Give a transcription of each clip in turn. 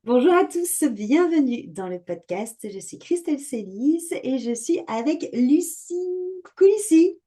Bonjour à tous, bienvenue dans le podcast. Je suis Christelle Célis et je suis avec Lucie. Coucou Lucie,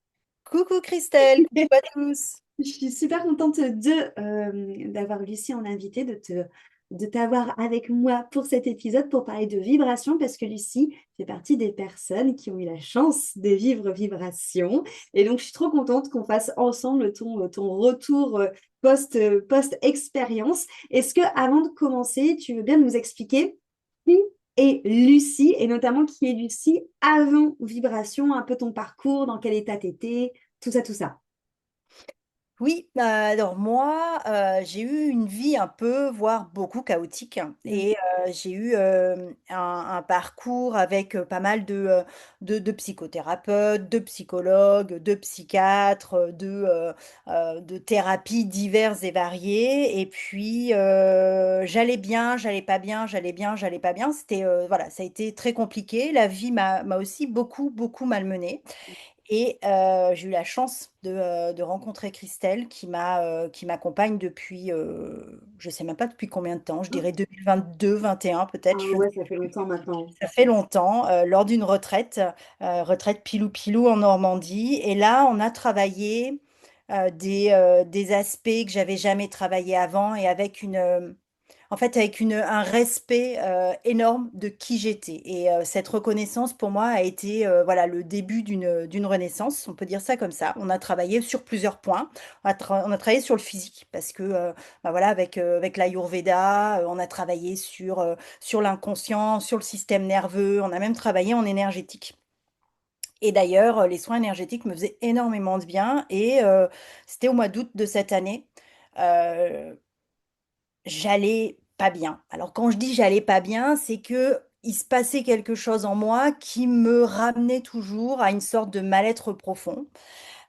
Coucou Christelle, coucou à tous. je suis super contente d'avoir Lucie en invité, de t'avoir avec moi pour cet épisode pour parler de vibration parce que Lucie fait partie des personnes qui ont eu la chance de vivre vibration. Et donc je suis trop contente qu'on fasse ensemble ton retour post-expérience. Est-ce que avant de commencer, tu veux bien nous expliquer qui est Lucie et notamment qui est Lucie avant vibration, un peu ton parcours, dans quel état t'étais, tout ça, tout ça. Oui, alors moi, j'ai eu une vie un peu, voire beaucoup chaotique, hein. Mm. Et j'ai eu un parcours avec pas mal de psychothérapeutes, de psychologues, de psychiatres, de thérapies diverses et variées. Et puis, j'allais bien, j'allais pas bien, j'allais bien, j'allais pas bien. C'était, voilà, ça a été très compliqué. La vie m'a aussi beaucoup, beaucoup malmenée. Et j'ai eu la chance de rencontrer Christelle qui m'accompagne depuis, je sais même pas depuis combien de temps, je dirais 2022, 21 Ah peut-être, je ne ouais, sais ça fait plus. longtemps maintenant. Ça fait longtemps, lors d'une retraite, retraite Pilou-Pilou en Normandie. Et là, on a travaillé des aspects que j'avais jamais travaillé avant et avec en fait, avec un respect énorme de qui j'étais. Et cette reconnaissance, pour moi, a été voilà, le début d'une renaissance, on peut dire ça comme ça. On a travaillé sur plusieurs points. On a travaillé sur le physique, parce que bah voilà, avec l'Ayurveda, on a travaillé sur l'inconscient, sur le système nerveux, on a même travaillé en énergétique. Et d'ailleurs, les soins énergétiques me faisaient énormément de bien. Et c'était au mois d'août de cette année. Euh, J'allais pas bien. Alors quand je dis j'allais pas bien, c'est que il se passait quelque chose en moi qui me ramenait toujours à une sorte de mal-être profond.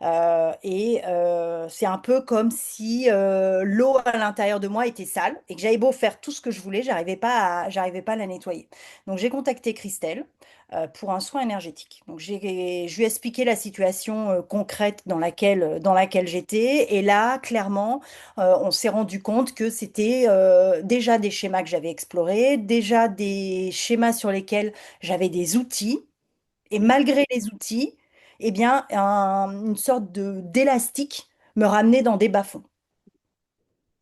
C'est un peu comme si l'eau à l'intérieur de moi était sale et que j'avais beau faire tout ce que je voulais, j'arrivais pas à la nettoyer. Donc j'ai contacté Christelle pour un soin énergétique. Donc je lui ai expliqué la situation concrète dans laquelle j'étais. Et là, clairement, on s'est rendu compte que c'était déjà des schémas que j'avais explorés, déjà des schémas sur lesquels j'avais des outils. Et malgré les outils, eh bien, une sorte de d'élastique me ramenait dans des bas-fonds.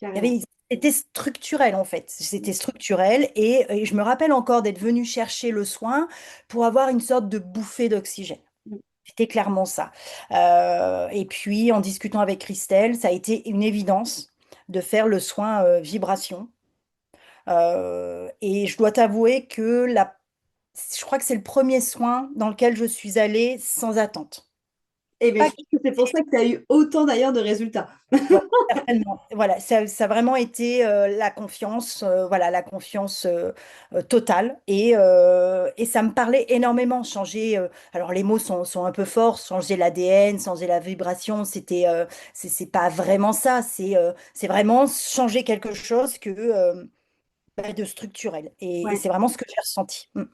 Carrément. C'était structurel en fait. C'était structurel et je me rappelle encore d'être venue chercher le soin pour avoir une sorte de bouffée d'oxygène. C'était clairement ça. Et puis, en discutant avec Christelle, ça a été une évidence de faire le soin vibration. Et je dois t'avouer que je crois que c'est le premier soin dans lequel je suis allée sans attente. Et bien, Pas je pense que c'est pour ça que tu as eu autant d'ailleurs de résultats. Ouais, certainement. Voilà, ça a vraiment été la confiance, voilà, la confiance totale. Et ça me parlait énormément. Changer, alors les mots sont un peu forts, changer l'ADN, changer la vibration, c'est pas vraiment ça. C'est vraiment changer quelque chose de structurel. Et Ouais, c'est vraiment ce que j'ai ressenti. Mm.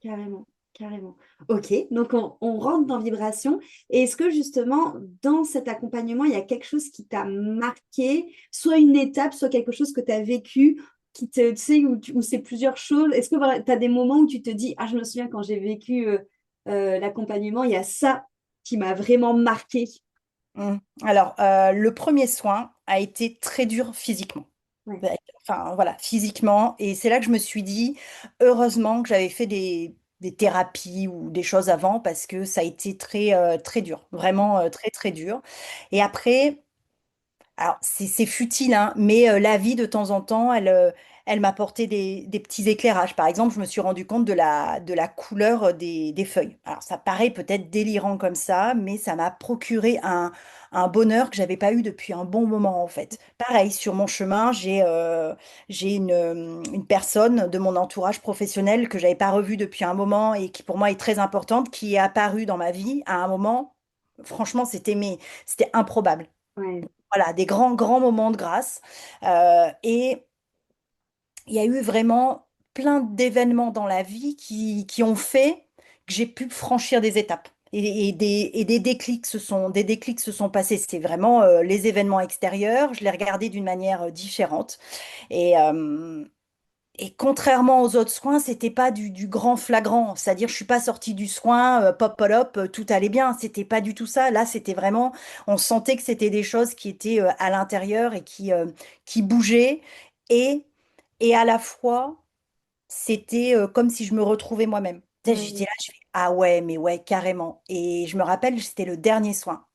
carrément, carrément. Ok, donc on rentre dans vibration. Et est-ce que justement, dans cet accompagnement, il y a quelque chose qui t'a marqué, soit une étape, soit quelque chose que tu as vécu, tu sais, où c'est plusieurs choses. Est-ce que tu as des moments où tu te dis, ah, je me souviens quand j'ai vécu l'accompagnement, il y a ça qui m'a vraiment marqué. Mm. Alors, le premier soin a été très dur physiquement. Ouais. Ouais, enfin, voilà, physiquement. Et c'est là que je me suis dit, heureusement que j'avais fait des thérapies ou des choses avant parce que ça a été très, très dur, vraiment très, très dur. Et après, alors c'est futile, hein, mais la vie, de temps en temps, elle m'apportait des petits éclairages. Par exemple, je me suis rendu compte de la couleur des feuilles. Alors, ça paraît peut-être délirant comme ça, mais ça m'a procuré un bonheur que j'avais pas eu depuis un bon moment, en fait. Pareil, sur mon chemin, j'ai une personne de mon entourage professionnel que j'avais pas revue depuis un moment et qui, pour moi, est très importante, qui est apparue dans ma vie à un moment. Franchement, c'était improbable. Ouais. Voilà, des grands, grands moments de grâce. Et il y a eu vraiment plein d'événements dans la vie qui ont fait que j'ai pu franchir des étapes. Et des déclics se sont passés. C'est vraiment les événements extérieurs. Je les regardais d'une manière différente. Et, Et contrairement aux autres soins, c'était pas du grand flagrant. C'est-à-dire, je suis pas sortie du soin, pop, pop, hop, tout allait bien. C'était pas du tout ça. Là, c'était vraiment, on sentait que c'était des choses qui étaient à l'intérieur et qui bougeaient. Et, et à la fois, c'était comme si je me retrouvais moi-même. Tu sais, j'étais Ouais. là, je fais, ah ouais, mais ouais, carrément. Et je me rappelle, c'était le dernier soin.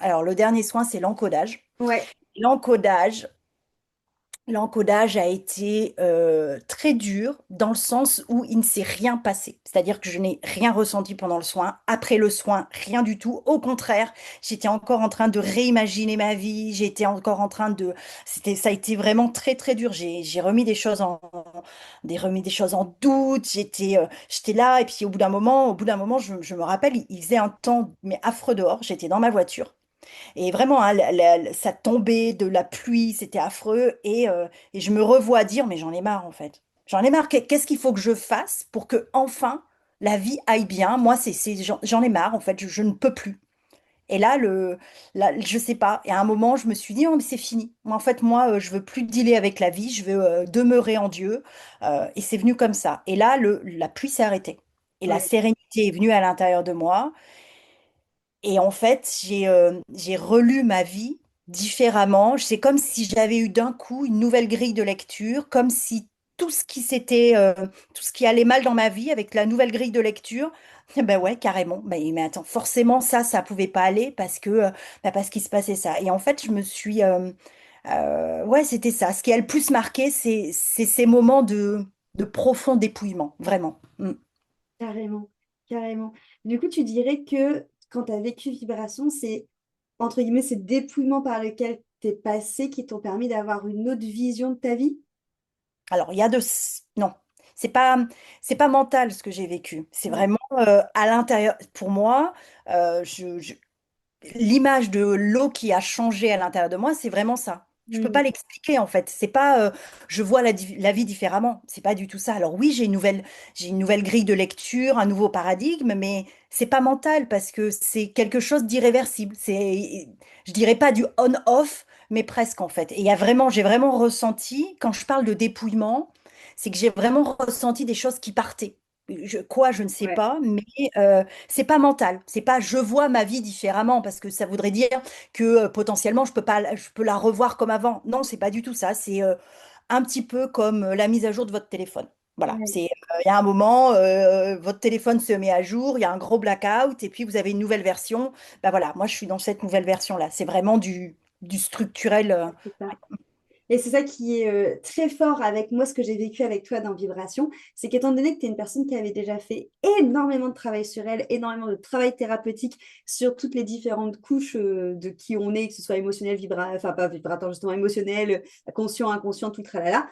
Alors, le dernier soin, c'est l'encodage. Ouais. L'encodage, L'encodage a été très dur dans le sens où il ne s'est rien passé. C'est-à-dire que je n'ai rien ressenti pendant le soin. Après le soin, rien du tout. Au contraire, j'étais encore en train de réimaginer ma vie. J'étais encore en train de... Ça a été vraiment très, très dur. J'ai remis des choses en doute. J'étais là. Et puis au bout d'un moment, je me rappelle, il faisait un temps mais affreux dehors. J'étais dans ma voiture. Et vraiment, hein, ça tombait de la pluie, c'était affreux. Et je me revois dire, mais j'en ai marre en fait. J'en ai marre. Qu'est-ce qu'il faut que je fasse pour que enfin la vie aille bien? Moi, j'en ai marre en fait. Je ne peux plus. Et là, je sais pas. Et à un moment, je me suis dit, non, mais c'est fini. Moi, en fait, moi, je veux plus dealer avec la vie. Je veux demeurer en Dieu. Et c'est venu comme ça. Et là, la pluie s'est arrêtée. Et la Ouais. sérénité est venue à l'intérieur de moi. Et en fait, j'ai relu ma vie différemment. C'est comme si j'avais eu d'un coup une nouvelle grille de lecture, comme si tout ce qui allait mal dans ma vie avec la nouvelle grille de lecture, ben ouais, carrément. Mais attends, forcément, ça pouvait pas aller parce qu'il se passait ça. Et en fait, ouais, c'était ça. Ce qui a le plus marqué, c'est ces moments de profond dépouillement, vraiment. Mm. Carrément, carrément. Du coup, tu dirais que quand tu as vécu Vibration, c'est, entre guillemets, ces dépouillements par lesquels tu es passé qui t'ont permis d'avoir une autre vision de ta vie? Alors, non, c'est pas, c'est pas mental ce que j'ai vécu. C'est Ouais. vraiment à l'intérieur. Pour moi, euh, je- je- l'image de l'eau qui a changé à l'intérieur de moi, c'est vraiment ça. Je peux Mm. pas l'expliquer en fait. C'est pas, je vois la vie différemment. C'est pas du tout ça. Alors oui, j'ai une nouvelle grille de lecture, un nouveau paradigme, mais c'est pas mental parce que c'est quelque chose d'irréversible. Je dirais pas du on-off, mais presque en fait. Et j'ai vraiment ressenti, quand je parle de dépouillement, c'est que j'ai vraiment ressenti des choses qui partaient. Quoi, je ne sais Ouais. pas, mais c'est pas mental. C'est pas je vois ma vie différemment parce que ça voudrait dire que potentiellement je peux la revoir comme avant. Non, c'est pas du tout ça. C'est un petit peu comme la mise à jour de votre téléphone. Voilà, Ouais. il y a un moment, votre téléphone se met à jour, il y a un gros blackout et puis vous avez une nouvelle version. Bah voilà, moi je suis dans cette nouvelle version-là. C'est vraiment du structurel. C'est ça. Et c'est ça qui est très fort avec moi, ce que j'ai vécu avec toi dans Vibration, c'est qu'étant donné que tu es une personne qui avait déjà fait énormément de travail sur elle, énormément de travail thérapeutique sur toutes les différentes couches de qui on est, que ce soit émotionnel, enfin pas vibratoire, justement émotionnel, conscient, inconscient, tout le tralala.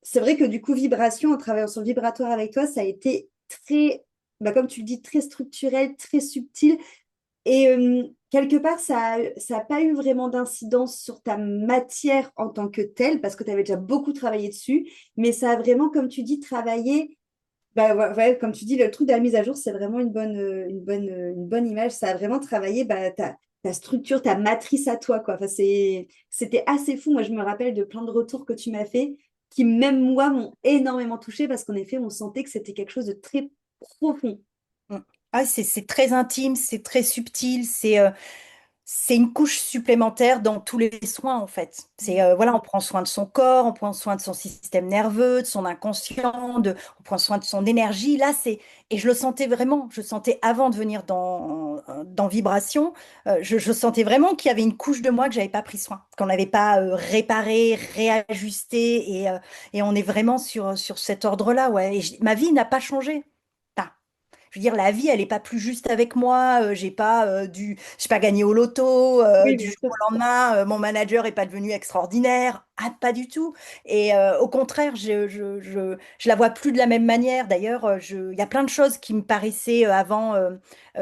C'est vrai que du coup, Vibration, en travaillant sur le vibratoire avec toi, ça a été très, bah, comme tu le dis, très structurel, très subtil et quelque part, ça a pas eu vraiment d'incidence sur ta matière en tant que telle, parce que tu avais déjà beaucoup travaillé dessus, mais ça a vraiment, comme tu dis, travaillé. Bah, ouais, comme tu dis, le truc de la mise à jour, c'est vraiment une bonne image. Ça a vraiment travaillé bah, ta structure, ta matrice à toi, quoi. Enfin, c'était assez fou. Moi, je me rappelle de plein de retours que tu m'as fait qui, même moi, m'ont énormément touchée parce qu'en effet, on sentait que c'était quelque chose de très profond. Mm. Ah, c'est très intime, c'est très subtil, c'est une couche supplémentaire dans tous les soins en fait. Voilà, on prend soin de son corps, on prend soin de son système nerveux, de son inconscient, on prend soin de son énergie. Et je le sentais vraiment. Je sentais avant de venir dans Vibration, je sentais vraiment qu'il y avait une couche de moi que j'avais pas pris soin, qu'on n'avait pas réparé, réajusté, et on est vraiment sur cet ordre-là, ouais. Ma vie n'a pas changé. Enfin, je veux dire, la vie, elle n'est pas plus juste avec moi. J'ai pas gagné au loto Oui, du bien jour sûr. au lendemain. Mon manager n'est pas devenu extraordinaire. Ah, pas du tout. Et au contraire, je la vois plus de la même manière. D'ailleurs, il y a plein de choses qui me paraissaient avant,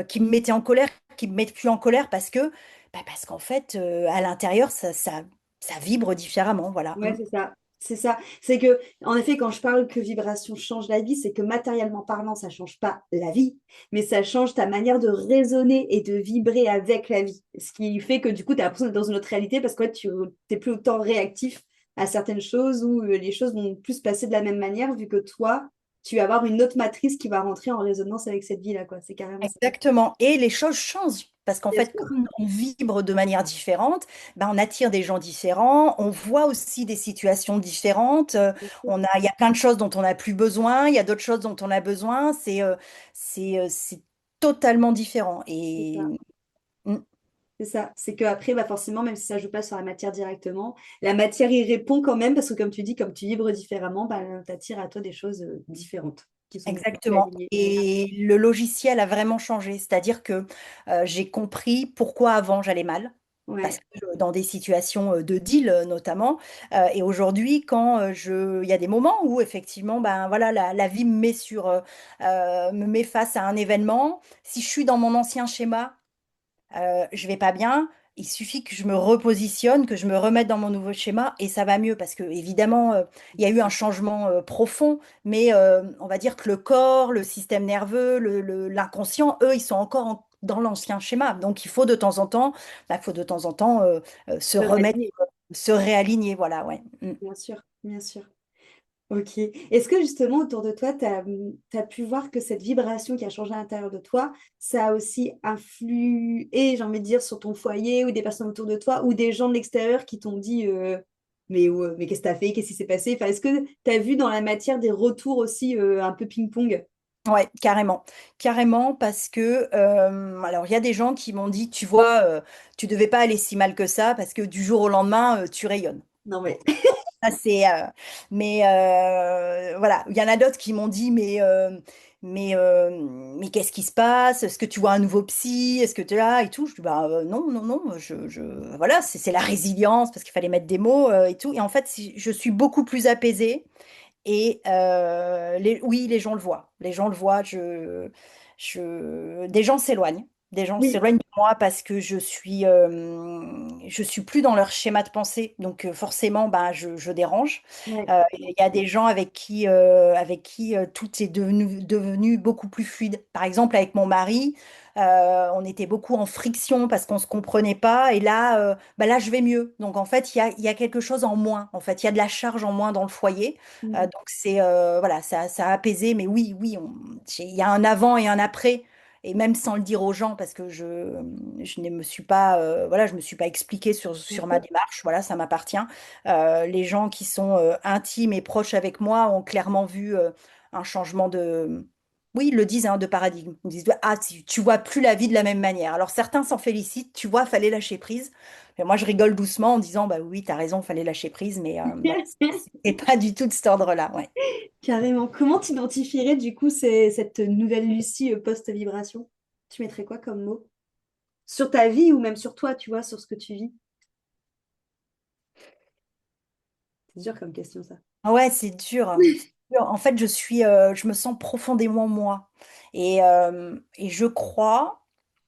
qui me mettaient en colère, qui me mettent plus en colère parce qu'en fait, à l'intérieur, ça vibre différemment. Voilà. Ouais, c'est ça. C'est ça. C'est que, en effet, quand je parle que vibration change la vie, c'est que matériellement parlant, ça change pas la vie, mais ça change ta manière de raisonner et de vibrer avec la vie. Ce qui fait que du coup, tu as l'impression d'être dans une autre réalité parce que ouais, tu n'es plus autant réactif à certaines choses où les choses vont plus se passer de la même manière, vu que toi, tu vas avoir une autre matrice qui va rentrer en résonance avec cette vie-là, quoi. C'est carrément ça. Exactement. Et les choses changent. Parce qu'en Bien fait, sûr. comme on vibre de manière différente, ben, on attire des gens différents, on voit aussi des situations différentes. Bien sûr. Il y a plein de choses dont on n'a plus besoin, il y a d'autres choses dont on a besoin. C'est totalement différent. C'est Et ça. mm, C'est ça. C'est qu'après, bah forcément, même si ça ne joue pas sur la matière directement, la matière y répond quand même, parce que comme tu dis, comme tu vibres différemment, bah, t'attires à toi des choses différentes, qui sont beaucoup plus exactement. alignées. Et le logiciel a vraiment changé. C'est-à-dire que j'ai compris pourquoi avant j'allais mal. Parce Ouais, que dans des situations de deal notamment. Et aujourd'hui, il y a des moments où effectivement, ben voilà, la vie me met face à un événement. Si je suis dans mon ancien schéma, je vais pas bien. Il suffit que je me repositionne, que je me remette dans mon nouveau schéma et ça va mieux parce que évidemment, il y a eu un changement profond, mais on va dire que le corps, le système nerveux, l'inconscient, eux, ils sont encore dans l'ancien schéma. Donc il faut de temps en temps, se se remettre, réaligner, se réaligner, voilà, ouais. Mm. bien sûr, bien sûr. Ok. Est-ce que justement autour de toi, tu as pu voir que cette vibration qui a changé à l'intérieur de toi, ça a aussi influé, j'ai envie de dire, sur ton foyer ou des personnes autour de toi ou des gens de l'extérieur qui t'ont dit mais qu'est-ce que tu as fait? Qu'est-ce qui s'est passé? Enfin, est-ce que tu as vu dans la matière des retours aussi un peu ping-pong? Ouais, carrément. Carrément, parce que, alors, il y a des gens qui m'ont dit, tu vois, tu devais pas aller si mal que ça, parce que du jour au lendemain, tu rayonnes. Non, Bon, mais ça c'est, mais voilà, il y en a d'autres qui m'ont dit, mais qu'est-ce qui se passe? Est-ce que tu vois un nouveau psy? Est-ce que tu es là et tout? Je dis, bah non, non, non, voilà, c'est la résilience, parce qu'il fallait mettre des mots et tout. Et en fait, je suis beaucoup plus apaisée. Et oui, les gens le voient. Les gens le voient. Des gens s'éloignent. Des gens oui, s'éloignent de moi parce que je suis plus dans leur schéma de pensée. Donc forcément, ben, je dérange. ouais, Il y a des gens avec qui tout est devenu beaucoup plus fluide. Par exemple, avec mon mari, on était beaucoup en friction parce qu'on se comprenait pas. Et là, là, je vais mieux. Donc en fait, il y a quelque chose en moins. En fait, il y a de la charge en moins dans le foyer. mm, Donc c'est voilà, ça a apaisé, mais oui, oui, il y a un avant et un après, et même sans le dire aux gens, parce que je ne me suis pas voilà, je me suis pas expliquée bien sur ma sûr. démarche, voilà, ça m'appartient. Les gens qui sont intimes et proches avec moi ont clairement vu un changement de oui, ils le disent, hein, de paradigme. Ils disent, ah, tu vois plus la vie de la même manière. Alors certains s'en félicitent, tu vois, fallait lâcher prise. Et moi, je rigole doucement en disant, bah oui, t'as raison, fallait lâcher prise, mais voilà, c'est pas du tout de cet ordre-là, ouais. Carrément. Comment t'identifierais du coup cette nouvelle Lucie post-vibration? Tu mettrais quoi comme mot? Sur ta vie ou même sur toi, tu vois, sur ce que tu vis? C'est dur comme question, ça. Ah ouais, c'est dur, hein. C'est dur. En fait, je me sens profondément moi. Et je crois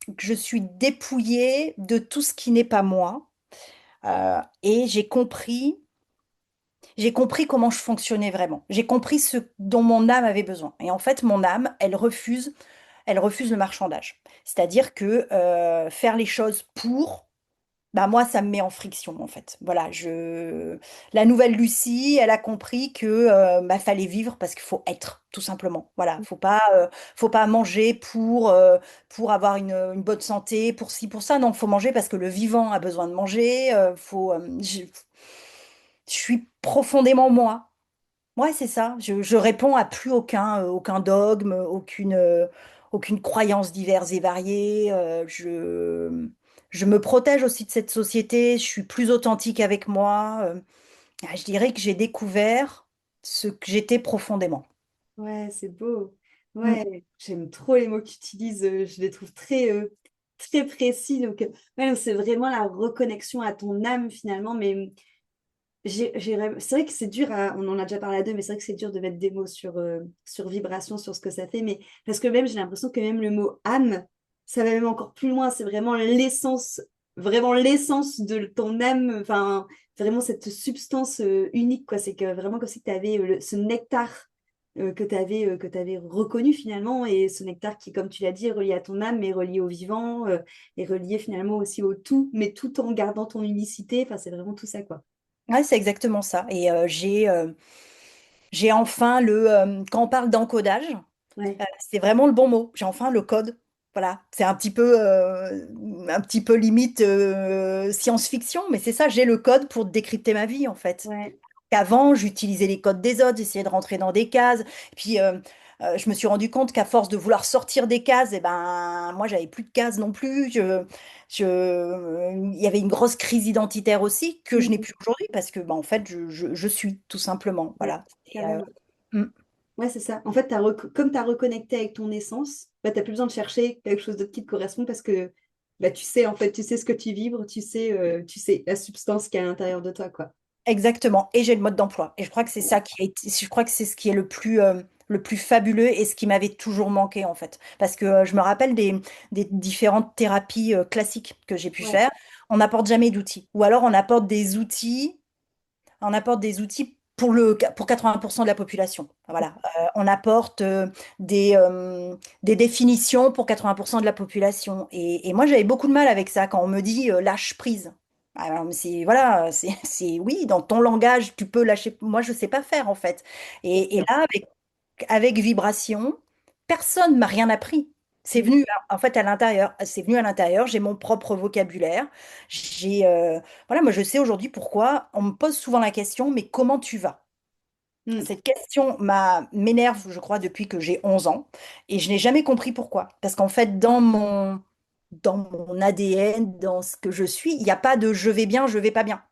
que je suis dépouillée de tout ce qui n'est pas moi. Et j'ai compris comment je fonctionnais vraiment. J'ai compris ce dont mon âme avait besoin. Et en fait, mon âme, elle refuse le marchandage. C'est-à-dire que faire les choses bah moi, ça me met en friction en fait. Voilà, la nouvelle Lucie, elle a compris que bah, fallait vivre parce qu'il faut être, tout simplement. Voilà, faut pas manger pour avoir une bonne santé, pour ci, pour ça. Non, faut manger parce que le vivant a besoin de manger. Je suis profondément moi. Ouais, c'est ça. Je réponds à plus aucun dogme, aucune croyance diverses et variées. Je me protège aussi de cette société. Je suis plus authentique avec moi. Je dirais que j'ai découvert ce que j'étais profondément. Ouais, c'est beau. Mm. Ouais, j'aime trop les mots que tu utilises. Je les trouve très précis. Donc, ouais, c'est vraiment la reconnexion à ton âme finalement. Mais c'est vrai que c'est dur, on en a déjà parlé à deux, mais c'est vrai que c'est dur de mettre des mots sur vibration, sur ce que ça fait. Mais parce que même, j'ai l'impression que même le mot âme, ça va même encore plus loin. C'est vraiment l'essence de ton âme. Enfin, vraiment cette substance unique, quoi. C'est que vraiment comme si tu avais ce nectar que tu avais reconnu finalement. Et ce nectar qui, comme tu l'as dit, est relié à ton âme, mais relié au vivant, et relié finalement aussi au tout, mais tout en gardant ton unicité. Enfin, c'est vraiment tout ça, quoi. Ouais, c'est exactement ça. Et j'ai enfin quand on parle d'encodage, Ouais, c'est vraiment le bon mot. J'ai enfin le code. Voilà, c'est un petit peu limite science-fiction, mais c'est ça, j'ai le code pour décrypter ma vie en fait. ouais, Qu'avant, j'utilisais les codes des autres, j'essayais de rentrer dans des cases. Puis, je me suis rendu compte qu'à force de vouloir sortir des cases, et ben, moi, j'avais plus de cases non plus. Il y avait une grosse crise identitaire aussi que je n'ai mm, plus aujourd'hui parce que, ben, en fait, je suis tout simplement. ouais, Voilà. carrément. Mm. Ouais, c'est ça. En fait, comme tu as reconnecté avec ton essence, bah, tu n'as plus besoin de chercher quelque chose d'autre qui te correspond parce que bah, tu sais, en fait, tu sais ce que tu vibres, tu sais la substance qui est à l'intérieur de toi, quoi. Exactement. Et j'ai le mode d'emploi. Et je crois que c'est ça qui est, je crois que c'est ce qui est le plus fabuleux et ce qui m'avait toujours manqué, en fait. Parce que je me rappelle des différentes thérapies classiques que j'ai pu Ouais, faire. On n'apporte jamais d'outils. Ou alors on apporte des outils pour 80% de la population. Voilà. On apporte des définitions pour 80% de la population. Et moi, j'avais beaucoup de mal avec ça quand on me dit lâche prise. Alors, voilà, oui, dans ton langage, tu peux lâcher. Moi, je sais pas faire en fait. bien Et sûr. là, avec vibration, personne m'a rien appris. C'est Mm, venu en fait à l'intérieur. C'est venu à l'intérieur. J'ai mon propre vocabulaire. J'ai voilà, moi je sais aujourd'hui pourquoi on me pose souvent la question, mais comment tu vas? mm, Cette question m'énerve, je crois, depuis que j'ai 11 ans, et je n'ai jamais compris pourquoi. Parce qu'en fait, dans mon ADN, dans ce que je suis, il n'y a pas de je vais bien, je vais pas bien.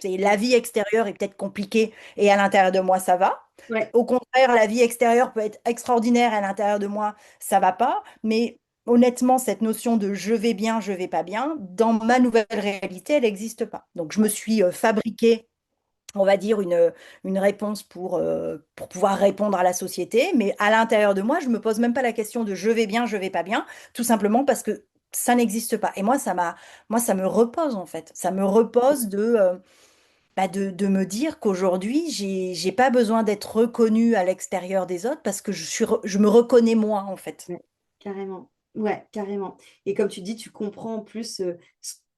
C'est la ouais, vie extérieure est peut-être compliquée et à l'intérieur de moi, ça va. ouais, Au contraire, la vie extérieure peut être extraordinaire et à l'intérieur de moi, ça va pas. Mais honnêtement, cette notion de je vais bien, je vais pas bien, dans ma nouvelle réalité, elle n'existe pas. Donc, je me suis fabriqué, on va dire, une réponse pour pouvoir répondre à la société. Mais à l'intérieur de moi, je me pose même pas la question de je vais bien, je vais pas bien, tout simplement parce que ça n'existe pas. Et moi, ça me repose en fait. Ça me repose de me dire qu'aujourd'hui, j'ai pas besoin d'être reconnue à l'extérieur des autres parce que je me reconnais moi en fait. ouais, carrément. Ouais, carrément. Et comme tu dis, tu comprends en plus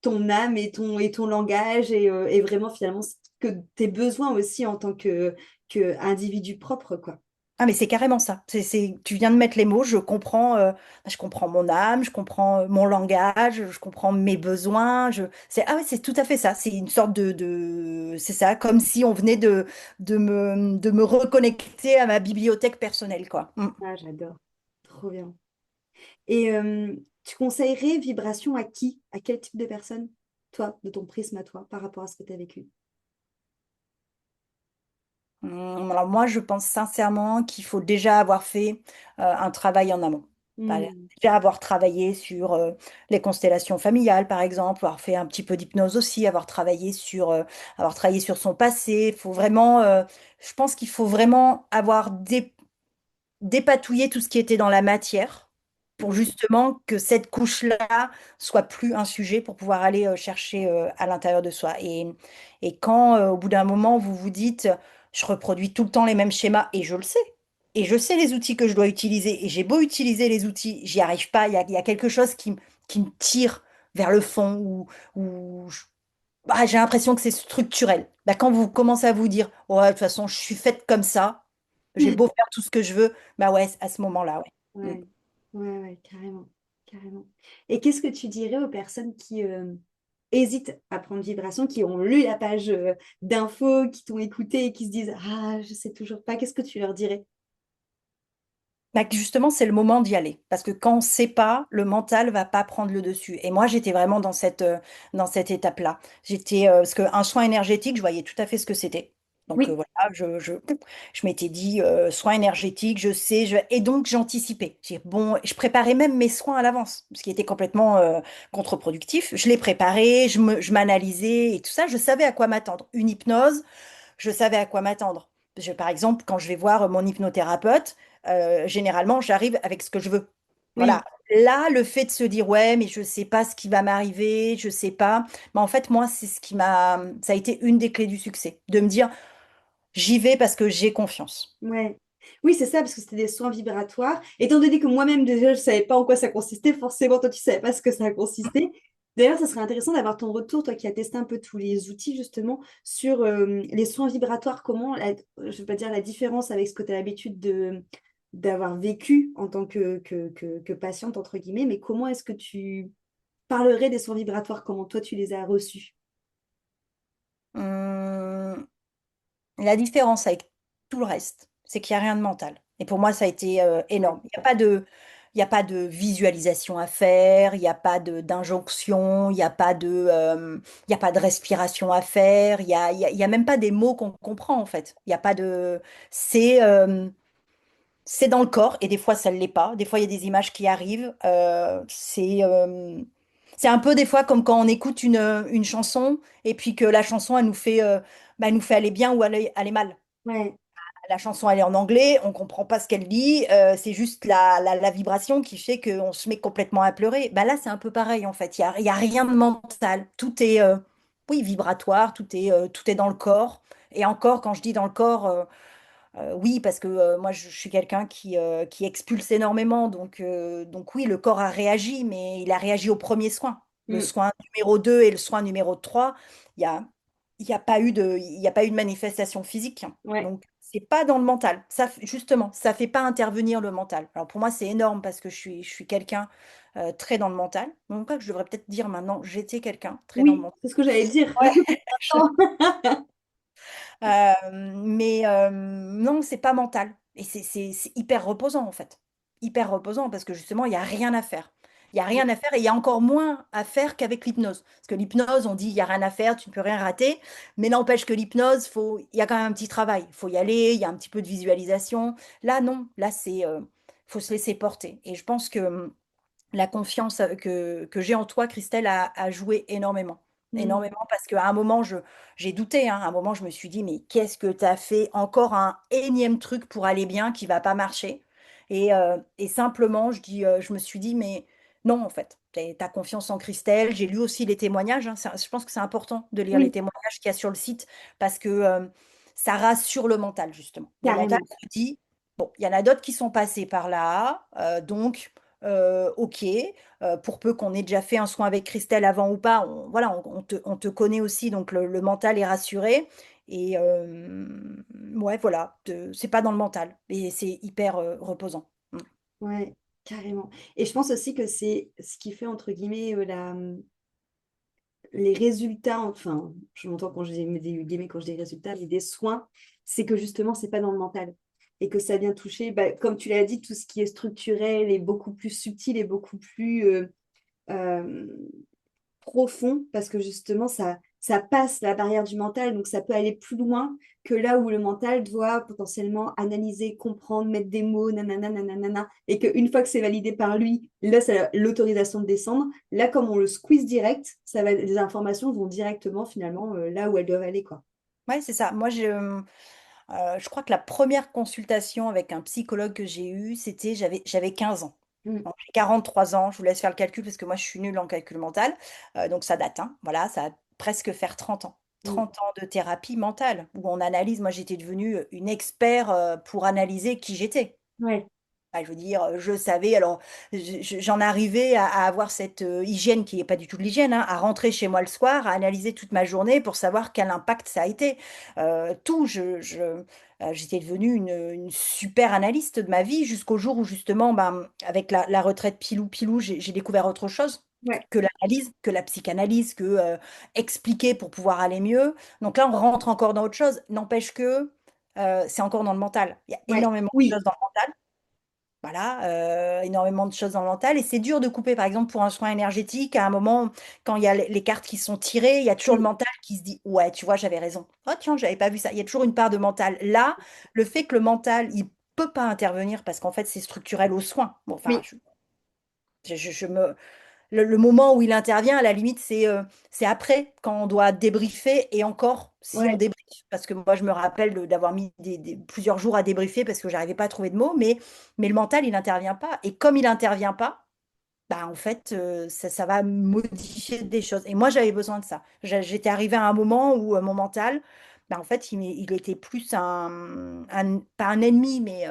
ton âme et ton langage et vraiment finalement ce que tes besoins aussi en tant que individu propre, quoi. Ah mais c'est carrément ça. Tu viens de mettre les mots, je comprends mon âme, je comprends mon langage, je comprends mes besoins. Ah ouais, c'est tout à fait ça. C'est une sorte c'est ça, comme si on venait de me reconnecter à ma bibliothèque personnelle, quoi. Mm. Ah, j'adore. Trop bien. Et tu conseillerais vibration à qui? À quel type de personne? Toi, de ton prisme à toi, par rapport à ce que tu as vécu. Alors moi, je pense sincèrement qu'il faut déjà avoir fait un travail en amont. Voilà. Hmm, Déjà avoir travaillé sur les constellations familiales, par exemple, avoir fait un petit peu d'hypnose aussi, avoir travaillé sur son passé. Faut vraiment, je pense qu'il faut vraiment avoir dépatouillé tout ce qui était dans la matière pour ok. justement que cette couche-là soit plus un sujet pour pouvoir aller chercher à l'intérieur de soi. Et quand au bout d'un moment vous vous dites, je reproduis tout le temps les mêmes schémas et je le sais. Et je sais les outils que je dois utiliser et j'ai beau utiliser les outils, j'y arrive pas. Il y a quelque chose qui me tire vers le fond ou j'ai l'impression que c'est structurel. Bah, quand vous commencez à vous dire, ouais, de toute façon, je suis faite comme ça, j'ai beau faire tout ce que je veux, bah ouais, à ce moment-là, ouais. Mm. Ouais, ouais, ouais, carrément, carrément. Et qu'est-ce que tu dirais aux personnes qui hésitent à prendre vibration, qui ont lu la page d'infos, qui t'ont écouté et qui se disent, ah, je sais toujours pas, qu'est-ce que tu leur dirais? Bah, que justement, c'est le moment d'y aller. Parce que quand on ne sait pas, le mental va pas prendre le dessus. Et moi, j'étais vraiment dans cette étape-là. Parce qu'un soin énergétique, je voyais tout à fait ce que c'était. Donc Oui, voilà, je m'étais dit, soin énergétique, et donc j'anticipais. Bon, je préparais même mes soins à l'avance, ce qui était complètement contre-productif. Je les préparais, je m'analysais et tout ça. Je savais à quoi m'attendre. Une hypnose, je savais à quoi m'attendre. Par exemple, quand je vais voir mon hypnothérapeute, généralement, j'arrive avec ce que je veux. Voilà. oui, Là, le fait de se dire, ouais, mais je sais pas ce qui va m'arriver, je sais pas. Mais en fait, moi, ça a été une des clés du succès, de me dire, j'y vais parce que j'ai confiance. ouais. Oui, c'est ça, parce que c'était des soins vibratoires. Étant donné que moi-même, déjà, je savais pas en quoi ça consistait, forcément, toi, tu savais pas ce que ça consistait. D'ailleurs, ça serait intéressant d'avoir ton retour, toi qui as testé un peu tous les outils justement, sur les soins vibratoires, comment, je ne veux pas dire la différence avec ce que tu as l'habitude d'avoir vécu en tant que patiente, entre guillemets, mais comment est-ce que tu parlerais des soins vibratoires, comment toi tu les as reçus? Hum, la différence avec tout le reste, c'est qu'il n'y a rien de mental. Et pour moi, ça a été Ouais. énorme. Il y a pas de visualisation à faire, il n'y a pas d'injonction, il y a pas de respiration à faire, il y a même pas des mots qu'on comprend en fait. Il y a pas de... C'est c'est dans le corps et des fois ça ne l'est pas. Des fois il y a des images qui arrivent. C'est un peu des fois comme quand on écoute une chanson et puis que la chanson elle nous fait aller bien ou aller mal. Ouais. La chanson elle est en anglais, on comprend pas ce qu'elle dit, c'est juste la vibration qui fait qu'on se met complètement à pleurer. Bah là c'est un peu pareil en fait. Il y a rien de mental. Tout est oui vibratoire, tout est dans le corps. Et encore quand je dis dans le corps. Oui, parce que moi, je suis quelqu'un qui expulse énormément. Donc oui, le corps a réagi, mais il a réagi au premier soin. Le Mm. soin numéro 2 et le soin numéro 3, il y a, il y a pas eu il y a pas eu de manifestation physique. Ouais. Donc, c'est pas dans le mental. Justement, ça fait pas intervenir le mental. Alors, pour moi, c'est énorme parce que je suis quelqu'un très dans le mental. Donc, quoi que je devrais peut-être dire maintenant, j'étais quelqu'un très dans le Oui, mental. c'est ce que j'allais dire. Ouais. Mm. Mais non, c'est pas mental. Et c'est hyper reposant, en fait. Hyper reposant parce que justement, il n'y a rien à faire. Il n'y a rien à faire et il y a encore moins à faire qu'avec l'hypnose. Parce que l'hypnose, on dit, il n'y a rien à faire, tu ne peux rien rater. Mais n'empêche que l'hypnose, il y a quand même un petit travail. Il faut y aller, il y a un petit peu de visualisation. Là, non. Là, faut se laisser porter. Et je pense que la confiance que j'ai en toi, Christelle, a joué énormément. Mm. Énormément parce qu'à un moment, j'ai douté. Hein. À un moment, je me suis dit, mais qu'est-ce que tu as fait? Encore un énième truc pour aller bien qui va pas marcher. Et simplement, je me suis dit, mais non, en fait, t'as confiance en Christelle. J'ai lu aussi les témoignages. Hein. Je pense que c'est important de lire les Oui, témoignages qu'il y a sur le site parce que ça rassure le mental, justement. Le mental carrément. se dit, bon, il y en a d'autres qui sont passés par là, donc ok, pour peu qu'on ait déjà fait un soin avec Christelle avant ou pas, voilà, on te connaît aussi, donc le mental est rassuré. Et ouais, voilà, c'est pas dans le mental, et c'est hyper reposant. Mm. Ouais, carrément. Et je pense aussi que c'est ce qui fait, entre guillemets, les résultats, enfin, je m'entends quand je dis des guillemets, quand je dis résultats, mais des soins, c'est que justement, c'est pas dans le mental. Et que ça vient toucher, bah, comme tu l'as dit, tout ce qui est structurel et beaucoup plus subtil et beaucoup plus euh, profond parce que justement, ça passe la barrière du mental, donc ça peut aller plus loin que là où le mental doit potentiellement analyser, comprendre, mettre des mots, nanana, nanana, et qu'une fois que c'est validé par lui, là, c'est l'autorisation de descendre. Là, comme on le squeeze direct, les informations vont directement finalement là où elles doivent aller, quoi. Ouais, c'est ça. Moi, je crois que la première consultation avec un psychologue que j'ai eue, j'avais 15 ans. Mm, Donc, j'ai 43 ans, je vous laisse faire le calcul parce que moi je suis nulle en calcul mental. Donc ça date, hein. Voilà, ça va presque faire 30 ans. mm. 30 ans de thérapie mentale où on analyse. Moi j'étais devenue une expert pour analyser qui j'étais. Ouais, Ah, je veux dire, je savais, alors j'en arrivais à avoir cette hygiène qui n'est pas du tout de l'hygiène, hein, à rentrer chez moi le soir, à analyser toute ma journée pour savoir quel impact ça a été. Tout, j'étais devenue une super analyste de ma vie jusqu'au jour où justement, ben, avec la retraite pilou-pilou, j'ai découvert autre chose ouais, que l'analyse, que la psychanalyse, que expliquer pour pouvoir aller mieux. Donc là, on rentre encore dans autre chose. N'empêche que c'est encore dans le mental. Il y a ouais, énormément de oui, choses dans le mental. Voilà, énormément de choses dans le mental. Et c'est dur de couper, par exemple, pour un soin énergétique, à un moment, quand il y a les cartes qui sont tirées, il y a toujours le mm, mental qui se dit, ouais, tu vois, j'avais raison. Oh, tiens, j'avais pas vu ça. Il y a toujours une part de mental. Là, le fait que le mental, il peut pas intervenir parce qu'en fait, c'est structurel aux soins. Bon, enfin, oui, je me, le moment où il intervient, à la limite, c'est après, quand on doit débriefer, et encore, si on ouais, débriefe, parce que moi, je me rappelle d'avoir mis plusieurs jours à débriefer parce que j'arrivais pas à trouver de mots, mais le mental, il n'intervient pas. Et comme il n'intervient pas, bah, en fait, ça va modifier des choses. Et moi, j'avais besoin de ça. J'étais arrivée à un moment où mon mental, bah, en fait, il était plus pas un ennemi, mais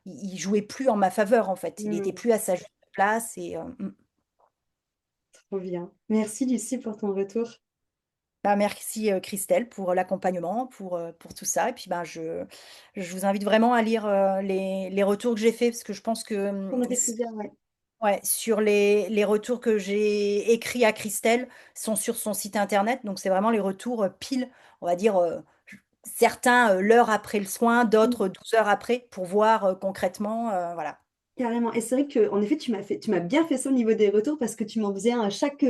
il jouait plus en ma faveur, en fait. Il était mm. plus à sa juste place. Trop bien. Merci Lucie pour ton retour. Bah, merci Christelle pour l'accompagnement, pour tout ça. Et puis je vous invite vraiment à lire les retours que j'ai faits parce que je pense que Ça m'a fait plaisir, ouais. ouais, sur les retours que j'ai écrits à Christelle sont sur son site internet. Donc c'est vraiment les retours pile, on va dire certains l'heure après le soin, d'autres 12 heures après pour voir concrètement. Voilà. Carrément. Et c'est vrai que, en effet, tu m'as bien fait ça au niveau des retours parce que tu m'en faisais un à chaque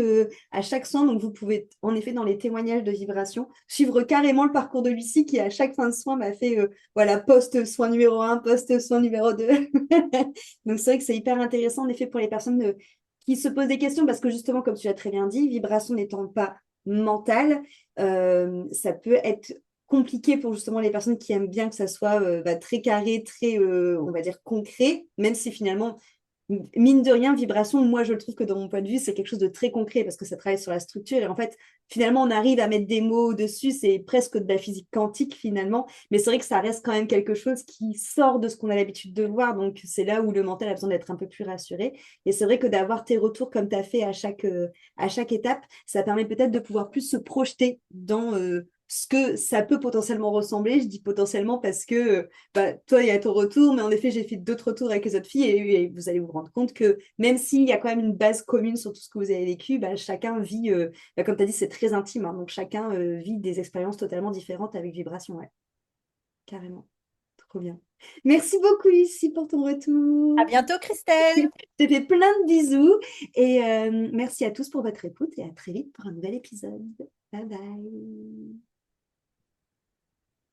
soin. Donc, vous pouvez, en effet, dans les témoignages de vibration, suivre carrément le parcours de Lucie qui, à chaque fin de soin, m'a fait, voilà, post-soin numéro un, post-soin numéro 2. Donc, c'est vrai que c'est hyper intéressant, en effet, pour les personnes qui se posent des questions parce que, justement, comme tu l'as très bien dit, vibration n'étant pas mentale, ça peut être compliqué pour justement les personnes qui aiment bien que ça soit bah, très carré, très, on va dire, concret, même si finalement, mine de rien, vibration, moi je le trouve que dans mon point de vue, c'est quelque chose de très concret parce que ça travaille sur la structure et en fait, finalement, on arrive à mettre des mots dessus, c'est presque de la physique quantique finalement, mais c'est vrai que ça reste quand même quelque chose qui sort de ce qu'on a l'habitude de voir, donc c'est là où le mental a besoin d'être un peu plus rassuré. Et c'est vrai que d'avoir tes retours comme tu as fait à chaque étape, ça permet peut-être de pouvoir plus se projeter dans ce que ça peut potentiellement ressembler. Je dis potentiellement parce que bah, toi, il y a ton retour, mais en effet, j'ai fait d'autres retours avec les autres filles et vous allez vous rendre compte que même s'il y a quand même une base commune sur tout ce que vous avez vécu, bah, chacun vit, bah, comme tu as dit, c'est très intime, hein, donc chacun vit des expériences totalement différentes avec vibration, ouais, carrément. Trop bien. Merci beaucoup, Lucie, pour ton À retour. bientôt, Christelle! Je te fais plein de bisous et merci à tous pour votre écoute et à très vite pour un nouvel épisode. Bye bye.